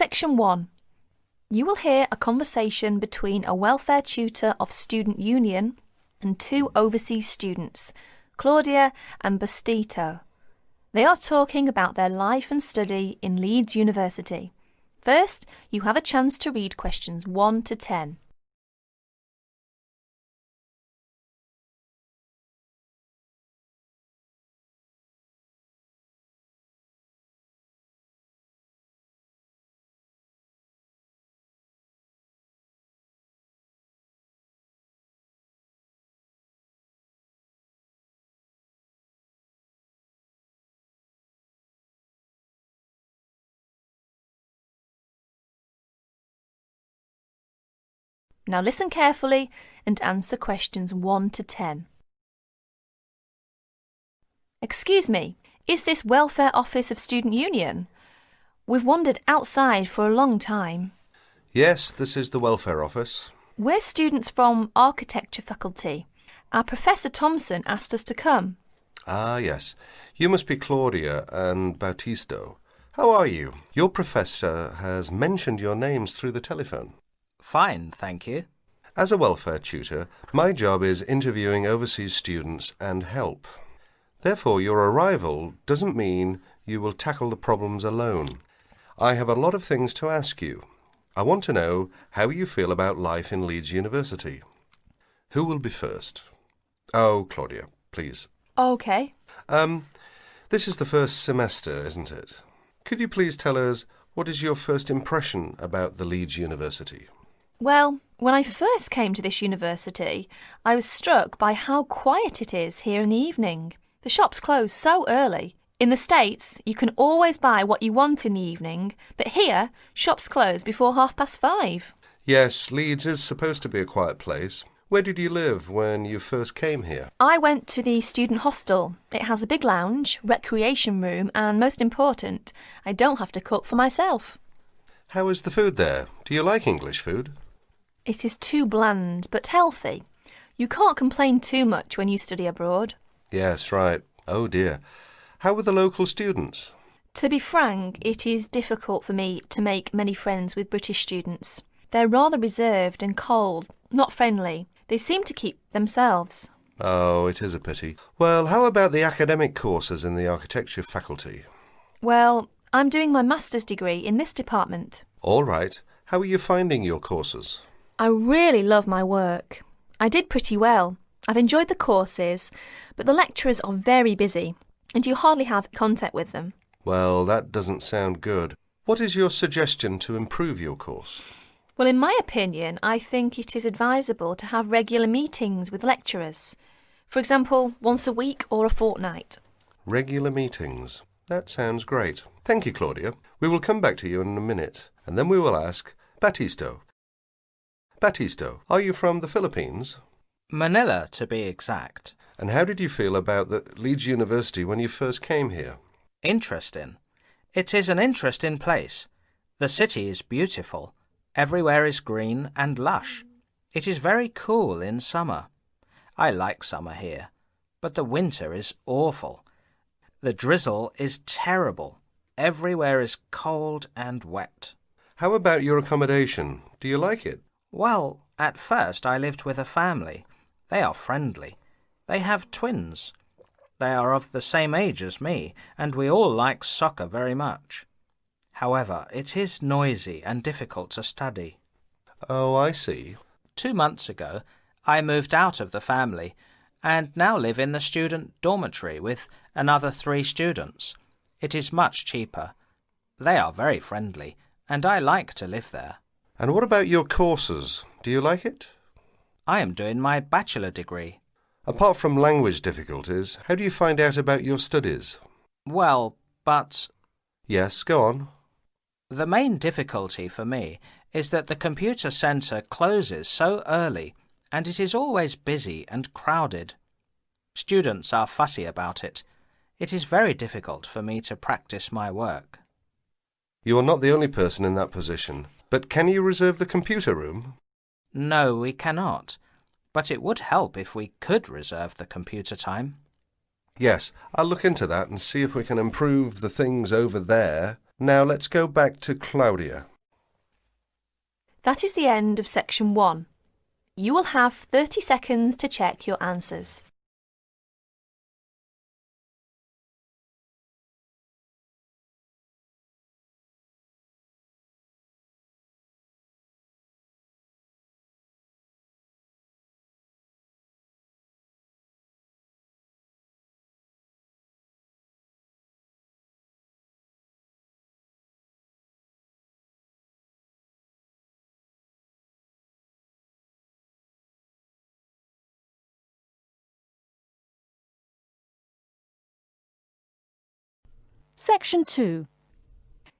Section 1. You will hear a conversation between a welfare tutor of Student Union and two overseas students, Claudia and Bastito. They are talking about their life and study in Leeds University. First, you have a chance to read questions 1 to 10. Now listen carefully and answer questions 1 to 10. Excuse me, is this Welfare Office of Student Union? We've wandered outside for a long time. Yes, this is the Welfare Office. We're students from Architecture faculty. Our Professor Thompson asked us to come. Ah, yes. You must be Claudia and Bautisto. How are you? Your professor has mentioned your names through the telephone. Fine, thank you. As a welfare tutor, my job is interviewing overseas students and help. Therefore, your arrival doesn't mean you will tackle the problems alone. I have a lot of things to ask you. I want to know how you feel about life in Leeds University. Who will be first? Oh, Claudia, please. OK. This is the first semester, isn't it? Could you please tell us what is your first impression about the Leeds University? Well, when I first came to this university, I was struck by how quiet it is here in the evening. The shops close so early. In the States, you can always buy what you want in the evening, but here, shops close before 5:30. Yes, Leeds is supposed to be a quiet place. Where did you live when you first came here? I went to the student hostel. It has a big lounge, recreation room, and most important, I don't have to cook for myself. How is the food there? Do you like English food? It is too bland, but healthy. You can't complain too much when you study abroad. Yes, right. Oh dear. How were the local students? To be frank, it is difficult for me to make many friends with British students. They're rather reserved and cold, not friendly. They seem to keep themselves. Oh, it is a pity. Well, how about the academic courses in the architecture faculty? Well, I'm doing my master's degree in this department. All right. How are you finding your courses? I really love my work. I did pretty well. I've enjoyed the courses, but the lecturers are very busy, and you hardly have contact with them. Well, that doesn't sound good. What is your suggestion to improve your course? Well, in my opinion, I think it is advisable to have regular meetings with lecturers. For example, once a week or a fortnight. Regular meetings. That sounds great. Thank you, Claudia. We will come back to you in a minute, and then we will ask Batisto. Batisto, are you from the Philippines? Manila, to be exact. And how did you feel about the Leeds University when you first came here? Interesting. It is an interesting place. The city is beautiful. Everywhere is green and lush. It is very cool in summer. I like summer here, but the winter is awful. The drizzle is terrible. Everywhere is cold and wet. How about your accommodation? Do you like it? Well, at first I lived with a family. They are friendly. They have twins. They are of the same age as me, and we all like soccer very much. However, it is noisy and difficult to study. Oh, I see. 2 months ago, I moved out of the family and now live in the student dormitory with another 3 students. It is much cheaper. They are very friendly, and I like to live there. And what about your courses? Do you like it? I am doing my bachelor degree. Apart from language difficulties, how do you find out about your studies? Well, but... Yes, go on. The main difficulty for me is that the computer centre closes so early, and it is always busy and crowded. Students are fussy about it. It is very difficult for me to practice my work. You are not the only person in that position. But can you reserve the computer room? No, we cannot. But it would help if we could reserve the computer time. Yes, I'll look into that and see if we can improve the things over there. Now let's go back to Claudia. That is the end of section 1. You will have 30 seconds to check your answers. Section 2.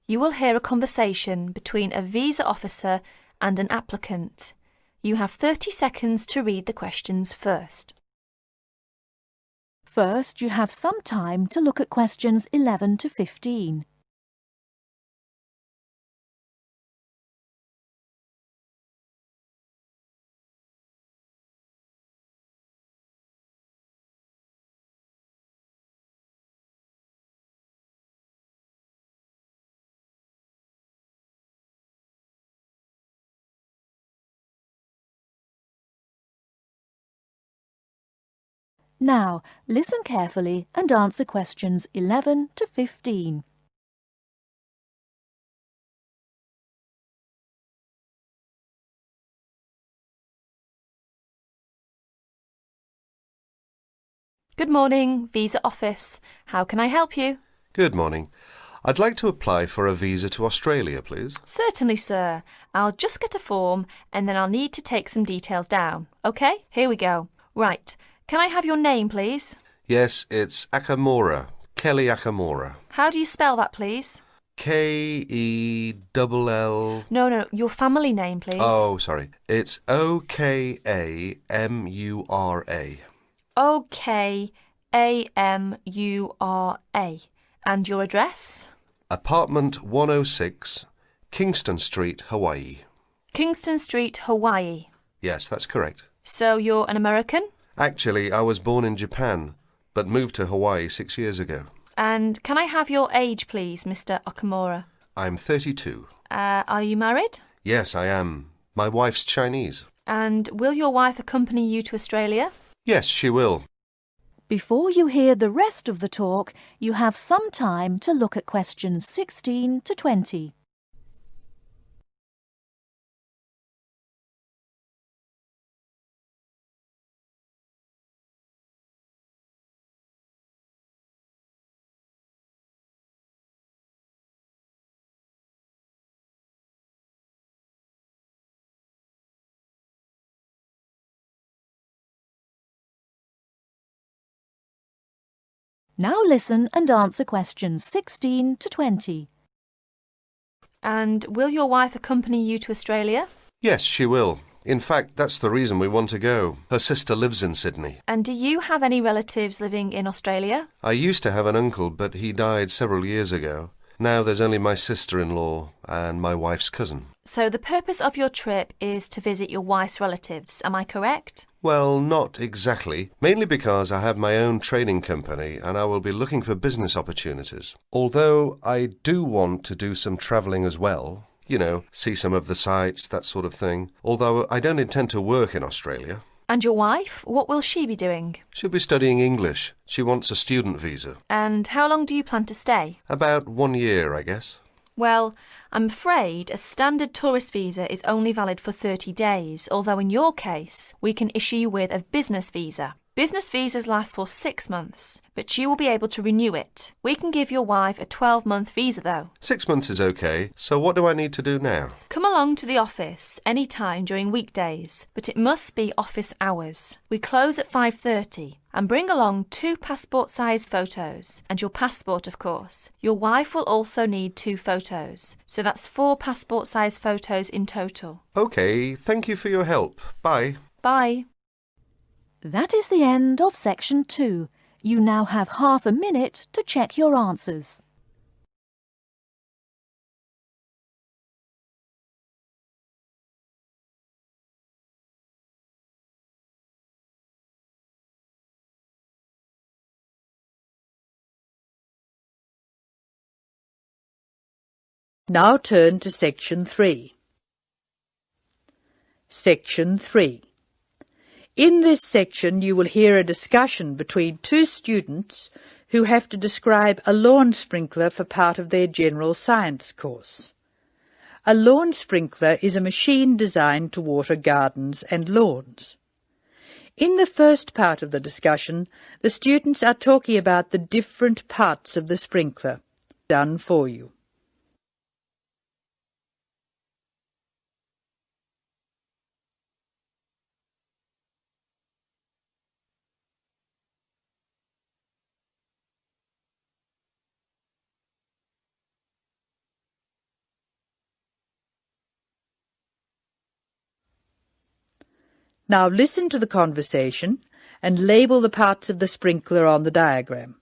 You will hear a conversation between a visa officer and an applicant. You have 30 seconds to read the questions first. First, you have some time to look at questions 11 to 15. Now, listen carefully and answer questions 11 to 15. Good morning, Visa Office. How can I help you? Good morning. I'd like to apply for a visa to Australia, please. Certainly, sir. I'll just get a form and then I'll need to take some details down. OK, here we go. Right. Can I have your name, please? Yes, it's Akamora, Kelly Akamora. How do you spell that, please? K-E-double-L... No, your family name, please. Oh, sorry. It's O-K-A-M-U-R-A. O-K-A-M-U-R-A. And your address? Apartment 106, Kingston Street, Hawaii. Kingston Street, Hawaii. Yes, that's correct. So you're an American? Actually, I was born in Japan, but moved to Hawaii 6 years ago. And can I have your age, please, Mr. Okamura? I'm 32. Are you married? Yes, I am. My wife's Chinese. And will your wife accompany you to Australia? Yes, she will. Before you hear the rest of the talk, you have some time to look at questions 16 to 20. Now listen and answer questions 16 to 20. And will your wife accompany you to Australia? Yes, she will. In fact, that's the reason we want to go. Her sister lives in Sydney. And do you have any relatives living in Australia? I used to have an uncle, but he died several years ago. Now there's only my sister-in-law and my wife's cousin. So the purpose of your trip is to visit your wife's relatives, am I correct? Well, not exactly. Mainly because I have my own trading company and I will be looking for business opportunities. Although I do want to do some travelling as well. You know, see some of the sights, that sort of thing. Although I don't intend to work in Australia. And your wife, what will she be doing? She'll be studying English. She wants a student visa. And how long do you plan to stay? About 1 year, I guess. Well, I'm afraid a standard tourist visa is only valid for 30 days, although in your case, we can issue you with a business visa. Business visas last for 6 months, but you will be able to renew it. We can give your wife a 12-month visa, though. 6 months is okay, so what do I need to do now? Come along to the office any time during weekdays, but it must be office hours. We close at 5:30. And bring along 2 passport-size photos, and your passport, of course. Your wife will also need 2 photos, so that's 4 passport-size photos in total. Okay, thank you for your help. Bye. Bye. That is the end of section 2. You now have half a minute to check your answers. Now turn to section 3. Section 3. In this section you will hear a discussion between two students who have to describe a lawn sprinkler for part of their general science course. A lawn sprinkler is a machine designed to water gardens and lawns. In the first part of the discussion, the students are talking about the different parts of the sprinkler. Done for you. Now listen to the conversation and label the parts of the sprinkler on the diagram.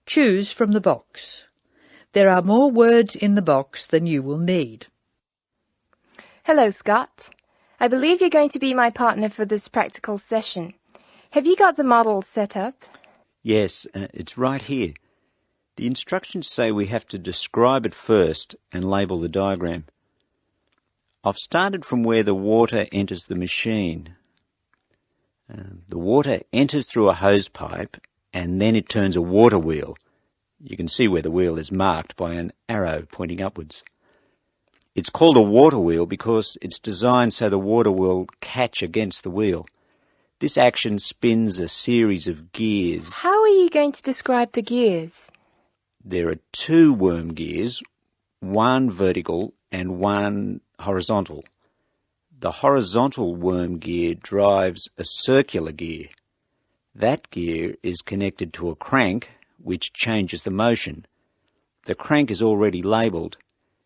Choose from the box. There are more words in the box than you will need. Hello, Scott. I believe you're going to be my partner for this practical session. Have you got the model set up? Yes, it's right here. The instructions say we have to describe it first and label the diagram. I've started from where the water enters the machine. The water enters through a hose pipe and then it turns a water wheel. You can see where the wheel is marked by an arrow pointing upwards. It's called a water wheel because it's designed so the water will catch against the wheel. This action spins a series of gears. How are you going to describe the gears? There are 2 worm gears, one vertical and one horizontal. The horizontal worm gear drives a circular gear. That gear is connected to a crank which changes the motion. The crank is already labelled.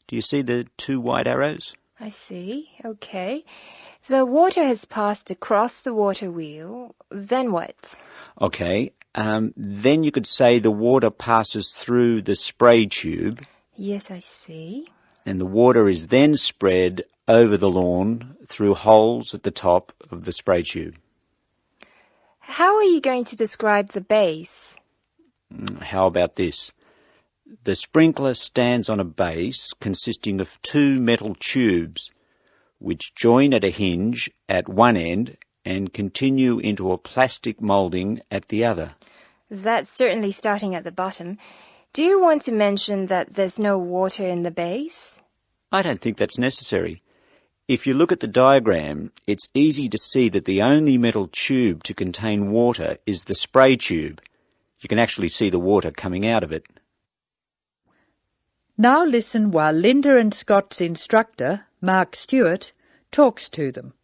Do you see the 2 white arrows? I see. Okay. The water has passed across the water wheel. Then what? Okay. Then you could say the water passes through the spray tube. Yes, I see. And the water is then spread over the lawn through holes at the top of the spray tube. How are you going to describe the base? How about this? The sprinkler stands on a base consisting of 2 metal tubes which join at a hinge at one end and continue into a plastic moulding at the other. That's certainly starting at the bottom. Do you want to mention that there's no water in the base? I don't think that's necessary. If you look at the diagram, it's easy to see that the only metal tube to contain water is the spray tube. You can actually see the water coming out of it. Now listen while Linda and Scott's instructor, Mark Stewart, talks to them.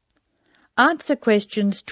Answer questions.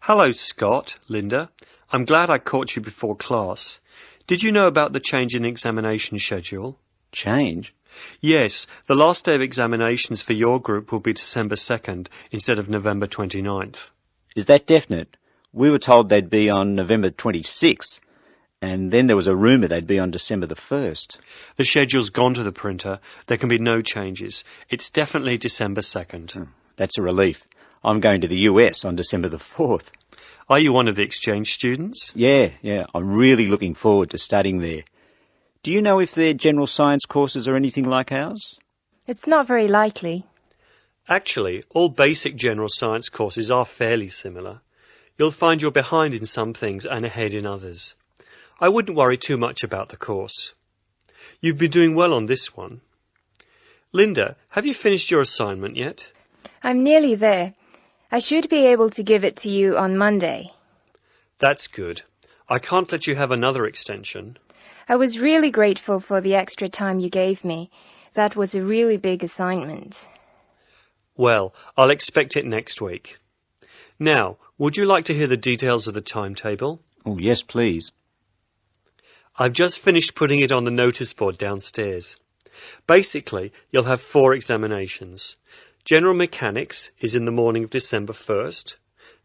Hello, Scott, Linda. I'm glad I caught you before class. Did you know about the change in examination schedule? Change? Yes, the last day of examinations for your group will be December 2nd instead of November 29th. Is that definite? We were told they'd be on November 26th, and then there was a rumour they'd be on December the 1st. The schedule's gone to the printer. There can be no changes. It's definitely December 2nd. That's a relief. I'm going to the US on December the 4th. Are you one of the exchange students? Yeah. I'm really looking forward to studying there. Do you know if their general science courses are anything like ours? It's not very likely. Actually, all basic general science courses are fairly similar. You'll find you're behind in some things and ahead in others. I wouldn't worry too much about the course. You've been doing well on this one. Linda, have you finished your assignment yet? I'm nearly there. I should be able to give it to you on Monday. That's good. I can't let you have another extension. I was really grateful for the extra time you gave me. That was a really big assignment. Well, I'll expect it next week. Now, would you like to hear the details of the timetable? Oh, yes, please. I've just finished putting it on the notice board downstairs. Basically, you'll have 4 examinations. General Mechanics is in the morning of December 1st.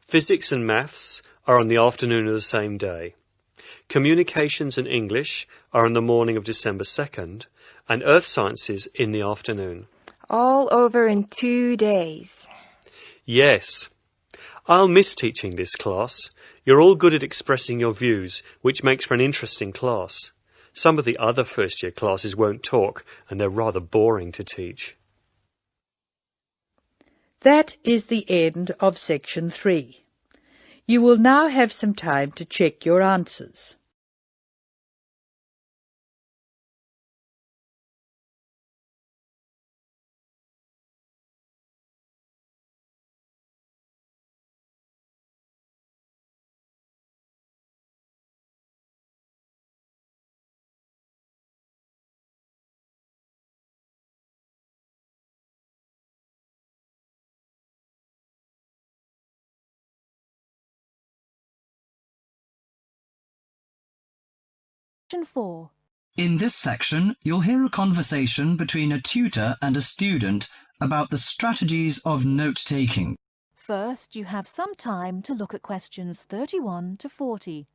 Physics and Maths are on the afternoon of the same day. Communications and English are on the morning of December 2nd, and Earth Sciences in the afternoon. All over in 2 days. Yes. I'll miss teaching this class. You're all good at expressing your views, which makes for an interesting class. Some of the other first-year classes won't talk, and they're rather boring to teach. That is the end of section 3. You will now have some time to check your answers. Section 4. In this section, you'll hear a conversation between a tutor and a student about the strategies of note-taking. First, you have some time to look at questions 31 to 40.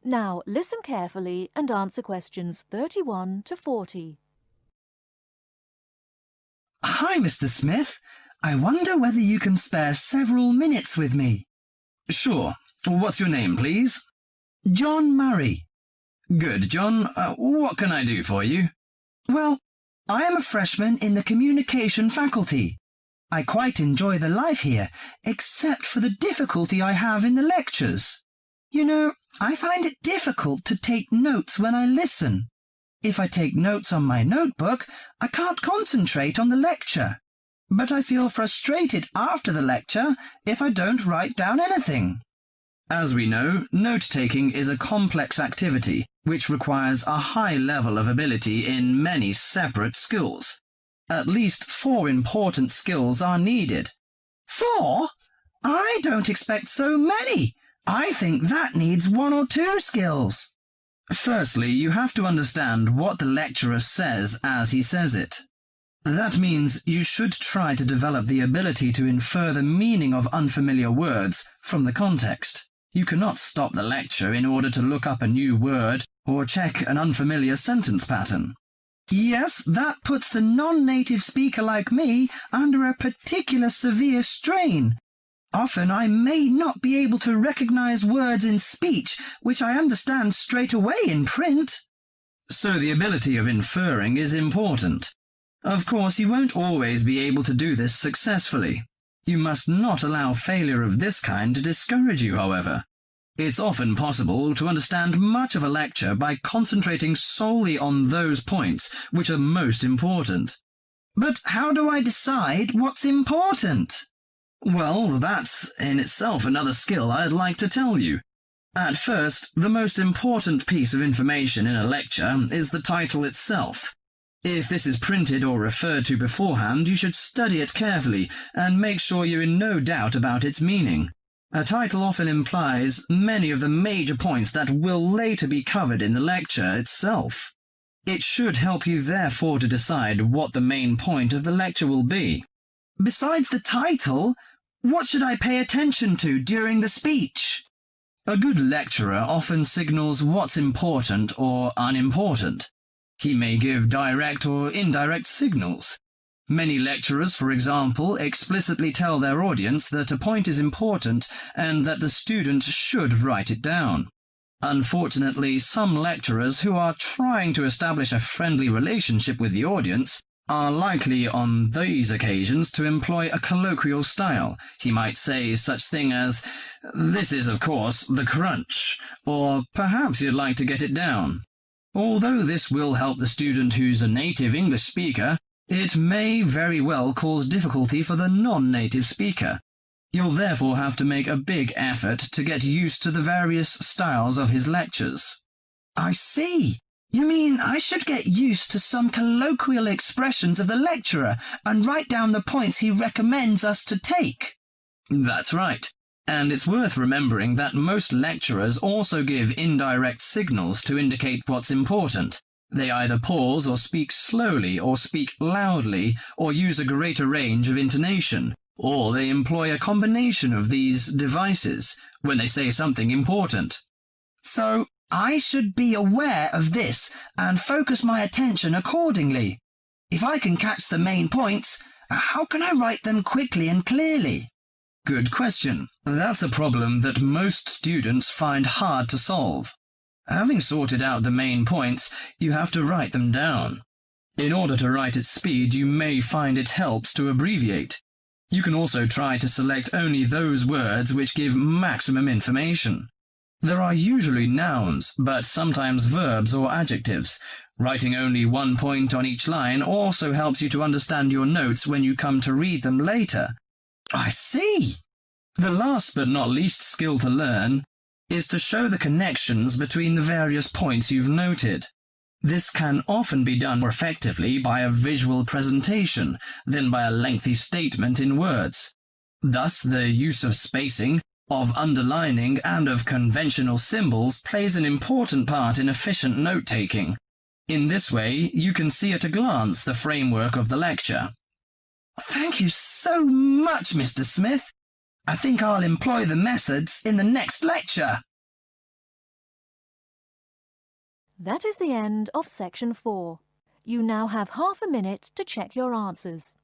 Now, listen carefully and answer questions 31 to 40. Hi, Mr. Smith. I wonder whether you can spare several minutes with me. Sure. What's your name, please? John Murray. Good, John. What can I do for you? Well, I am a freshman in the communication faculty. I quite enjoy the life here, except for the difficulty I have in the lectures. You know, I find it difficult to take notes when I listen. If I take notes on my notebook, I can't concentrate on the lecture. But I feel frustrated after the lecture if I don't write down anything. As we know, note-taking is a complex activity which requires a high level of ability in many separate skills. At least 4 important skills are needed. 4? I don't expect so many. I think that needs 1 or 2 skills. Firstly, you have to understand what the lecturer says as he says it. That means you should try to develop the ability to infer the meaning of unfamiliar words from the context. You cannot stop the lecture in order to look up a new word or check an unfamiliar sentence pattern. Yes, that puts the non-native speaker like me under a particular severe strain. Often I may not be able to recognize words in speech which I understand straight away in print. So the ability of inferring is important. Of course, you won't always be able to do this successfully. You must not allow failure of this kind to discourage you, however. It's often possible to understand much of a lecture by concentrating solely on those points which are most important. But how do I decide what's important? Well, that's in itself another skill I'd like to tell you. At first, the most important piece of information in a lecture is the title itself. If this is printed or referred to beforehand, you should study it carefully and make sure you're in no doubt about its meaning. A title often implies many of the major points that will later be covered in the lecture itself. It should help you therefore to decide what the main point of the lecture will be. Besides the title, what should I pay attention to during the speech? A good lecturer often signals what's important or unimportant. He may give direct or indirect signals. Many lecturers, for example, explicitly tell their audience that a point is important and that the student should write it down. Unfortunately, some lecturers who are trying to establish a friendly relationship with the audience are likely on these occasions to employ a colloquial style. He might say such thing as, "This is, of course, the crunch," or "Perhaps you'd like to get it down." Although this will help the student who's a native English speaker, it may very well cause difficulty for the non-native speaker. You'll therefore have to make a big effort to get used to the various styles of his lectures. I see. You mean I should get used to some colloquial expressions of the lecturer and write down the points he recommends us to take? That's right. And it's worth remembering that most lecturers also give indirect signals to indicate what's important. They either pause or speak slowly or speak loudly or use a greater range of intonation, or they employ a combination of these devices when they say something important. So, I should be aware of this and focus my attention accordingly. If I can catch the main points, how can I write them quickly and clearly? Good question. That's a problem that most students find hard to solve. Having sorted out the main points, you have to write them down. In order to write at speed, you may find it helps to abbreviate. You can also try to select only those words which give maximum information. There are usually nouns, but sometimes verbs or adjectives. Writing only one point on each line also helps you to understand your notes when you come to read them later. I see. The last but not least skill to learn is to show the connections between the various points you've noted. This can often be done more effectively by a visual presentation than by a lengthy statement in words. Thus, the use of spacing, of underlining, and of conventional symbols plays an important part in efficient note-taking. In this way, you can see at a glance the framework of the lecture. Thank you so much, Mr. Smith. I think I'll employ the methods in the next lecture. That is the end of section 4. You now have half a minute to check your answers.